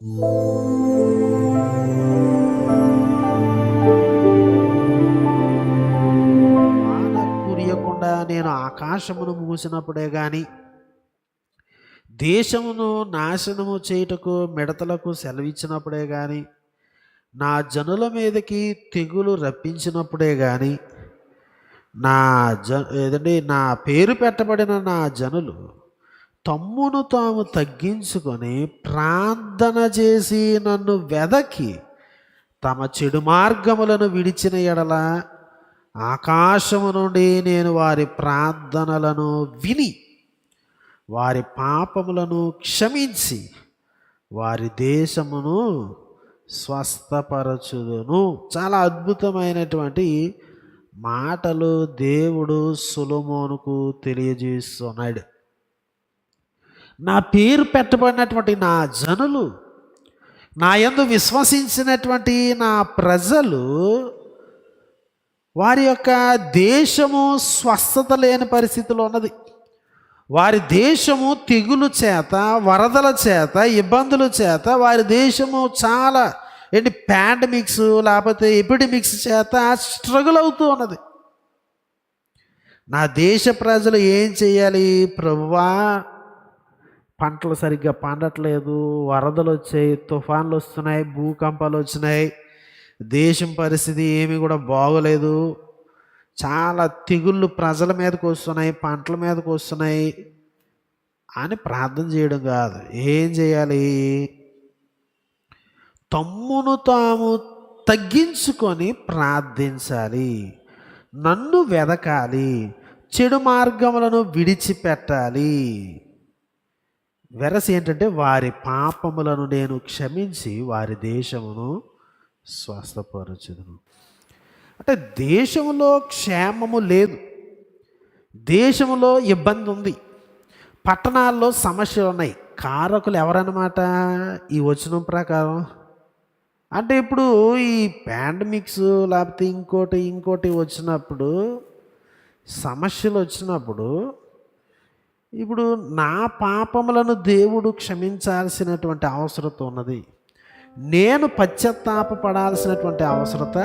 వాన కురియకుండా నేను ఆకాశమును మూసినప్పుడే గాని, దేశమును నాశనము చేయుటకు మిడతలకు సెలవిచ్చినప్పుడే గాని, నా జనుల మీదకి తెగులు రప్పించినప్పుడే గాని, నా ఏదండి నా పేరు పెట్టబడిన నా జనులు తమ్మును తాము తగ్గించుకొని ప్రార్థన చేసి నన్ను వెదకి తమ చెడు మార్గములను విడిచిన ఎడల ఆకాశము నుండి నేను వారి ప్రార్థనలను విని వారి పాపములను క్షమించి వారి దేశమును స్వస్థపరచుదును. చాలా అద్భుతమైనటువంటి మాటలు దేవుడు సొలొమోనుకు తెలియజేస్తున్నాడు. నా పేరు పెట్టబడినటువంటి నా జనులు, నా యందు విశ్వసించినటువంటి నా ప్రజలు, వారి యొక్క దేశము స్వస్థత లేని పరిస్థితిలో ఉన్నది. వారి దేశము తెగులు చేత, వరదల చేత, ఇబ్బందుల చేత వారి దేశము చాలా పాండమిక్స్ లేకపోతే ఎపిడమిక్స్ చేత స్ట్రగుల్ అవుతూ ఉన్నది. నా దేశ ప్రజలు ఏం చేయాలి ప్రభువా? పంటలు సరిగ్గా పండట్లేదు, వరదలు వచ్చాయి, తుఫాన్లు వస్తున్నాయి, భూకంపాలు వచ్చినాయి, దేశం పరిస్థితి ఏమీ కూడా బాగోలేదు, చాలా తెగుళ్ళు ప్రజల మీదకి వస్తున్నాయి, పంటల మీదకి వస్తున్నాయి అని ప్రార్థన చేయడం కాదు. ఏం చేయాలి? తమ్మును తాము తగ్గించుకొని ప్రార్థించాలి, నన్ను వెదకాలి, చెడు మార్గములను విడిచిపెట్టాలి. వెరసి ఏంటంటే వారి పాపములను నేను క్షమించి వారి దేశమును స్వస్థపరచుదును. అంటే దేశంలో క్షేమము లేదు, దేశంలో ఇబ్బంది ఉంది, పట్టణాల్లో సమస్యలు ఉన్నాయి. కారకులు ఎవరన్నమాట ఈ వచనం ప్రకారం? అంటే ఇప్పుడు ఈ పాండమిక్స్ లేకపోతే ఇంకోటి వచ్చినప్పుడు, సమస్యలు వచ్చినప్పుడు, ఇప్పుడు నా పాపములను దేవుడు క్షమించాల్సినటువంటి అవసరత ఉన్నది, నేను పశ్చాత్తాపపడాల్సినటువంటి అవసరత